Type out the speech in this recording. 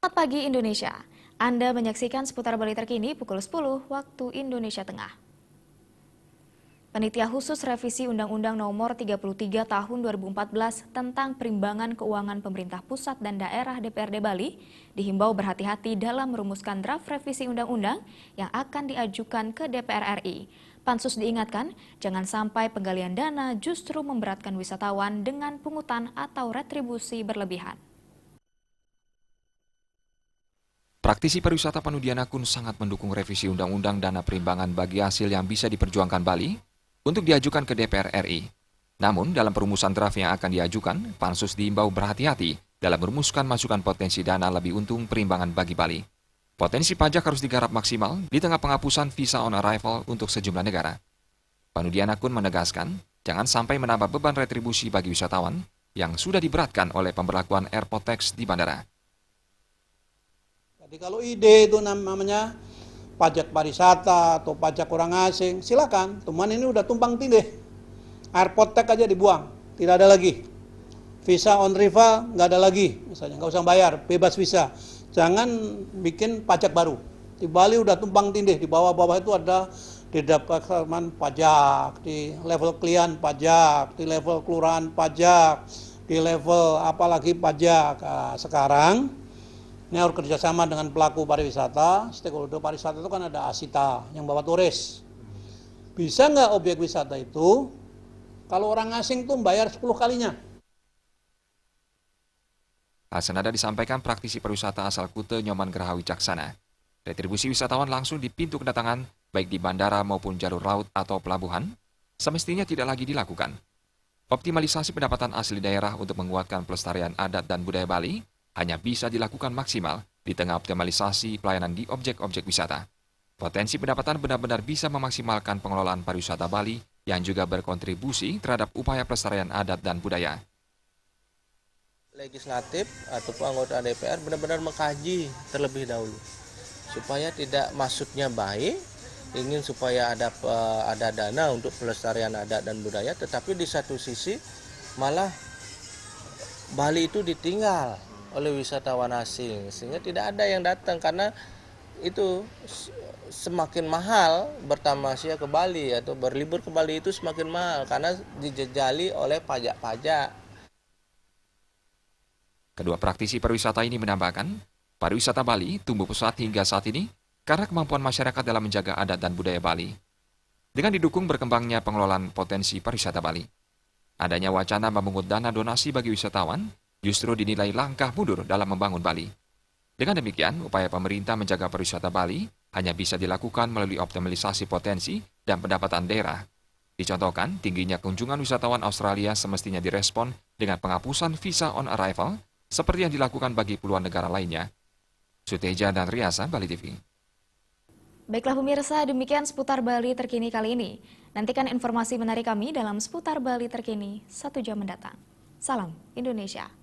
Selamat pagi Indonesia. Anda menyaksikan seputar Bali terkini pukul 10 waktu Indonesia Tengah. Panitia Khusus Revisi Undang-Undang Nomor 33 Tahun 2014 tentang Perimbangan Keuangan Pemerintah Pusat dan Daerah DPRD Bali dihimbau berhati-hati dalam merumuskan draft revisi undang-undang yang akan diajukan ke DPR RI. Pansus diingatkan, jangan sampai penggalian dana justru memberatkan wisatawan dengan pungutan atau retribusi berlebihan. Praktisi pariwisata Panudian Akun sangat mendukung revisi Undang-Undang Dana Perimbangan bagi hasil yang bisa diperjuangkan Bali untuk diajukan ke DPR RI. Namun, dalam perumusan draft yang akan diajukan, Pansus diimbau berhati-hati dalam merumuskan masukan potensi dana lebih untung perimbangan bagi Bali. Potensi pajak harus digarap maksimal di tengah penghapusan visa on arrival untuk sejumlah negara. Panudian Akun menegaskan, jangan sampai menambah beban retribusi bagi wisatawan yang sudah diberatkan oleh pemberlakuan airport tax di bandara. Jadi kalau ide itu namanya pajak pariwisata atau pajak orang asing, silakan. Teman ini udah tumpang tindih. Airport tax aja dibuang, tidak ada lagi. Visa on arrival nggak ada lagi, misalnya nggak usah bayar, bebas visa. Jangan bikin pajak baru. Di Bali udah tumpang tindih, di bawah-bawah itu ada di departemen pajak, di level klien pajak, di level kelurahan pajak, di level apalagi pajak. Nah, sekarang ini harus kerjasama dengan pelaku pariwisata. Stakeholder pariwisata itu kan ada Asita yang bawa turis. Bisa nggak objek wisata itu kalau orang asing tuh bayar 10 kalinya? Hal senada disampaikan praktisi pariwisata asal Kute Nyoman Geraha Wicaksana. Retribusi wisatawan langsung di pintu kedatangan, baik di bandara maupun jalur laut atau pelabuhan, semestinya tidak lagi dilakukan. Optimalisasi pendapatan asli daerah untuk menguatkan pelestarian adat dan budaya Bali hanya bisa dilakukan maksimal di tengah optimalisasi pelayanan di objek-objek wisata. Potensi pendapatan benar-benar bisa memaksimalkan pengelolaan pariwisata Bali yang juga berkontribusi terhadap upaya pelestarian adat dan budaya. Legislatif ataupun anggota DPR benar-benar mengkaji terlebih dahulu supaya tidak maksudnya baik, ingin supaya ada dana untuk pelestarian adat dan budaya, tetapi di satu sisi malah Bali itu ditinggal oleh wisatawan asing sehingga tidak ada yang datang karena itu semakin mahal bertamasya ke Bali atau berlibur ke Bali itu semakin mahal karena dijejali oleh pajak-pajak. Kedua praktisi pariwisata ini menambahkan, pariwisata Bali tumbuh pesat hingga saat ini karena kemampuan masyarakat dalam menjaga adat dan budaya Bali. Dengan didukung berkembangnya pengelolaan potensi pariwisata Bali. Adanya wacana memungut dana donasi bagi wisatawan justru dinilai langkah mundur dalam membangun Bali. Dengan demikian, upaya pemerintah menjaga pariwisata Bali hanya bisa dilakukan melalui optimalisasi potensi dan pendapatan daerah. Dicontohkan, tingginya kunjungan wisatawan Australia semestinya direspon dengan penghapusan visa on arrival seperti yang dilakukan bagi puluhan negara lainnya. Suteja dan Riasa, Bali TV. Baiklah pemirsa, demikian seputar Bali terkini kali ini. Nantikan informasi menarik kami dalam seputar Bali terkini 1 jam mendatang. Salam Indonesia.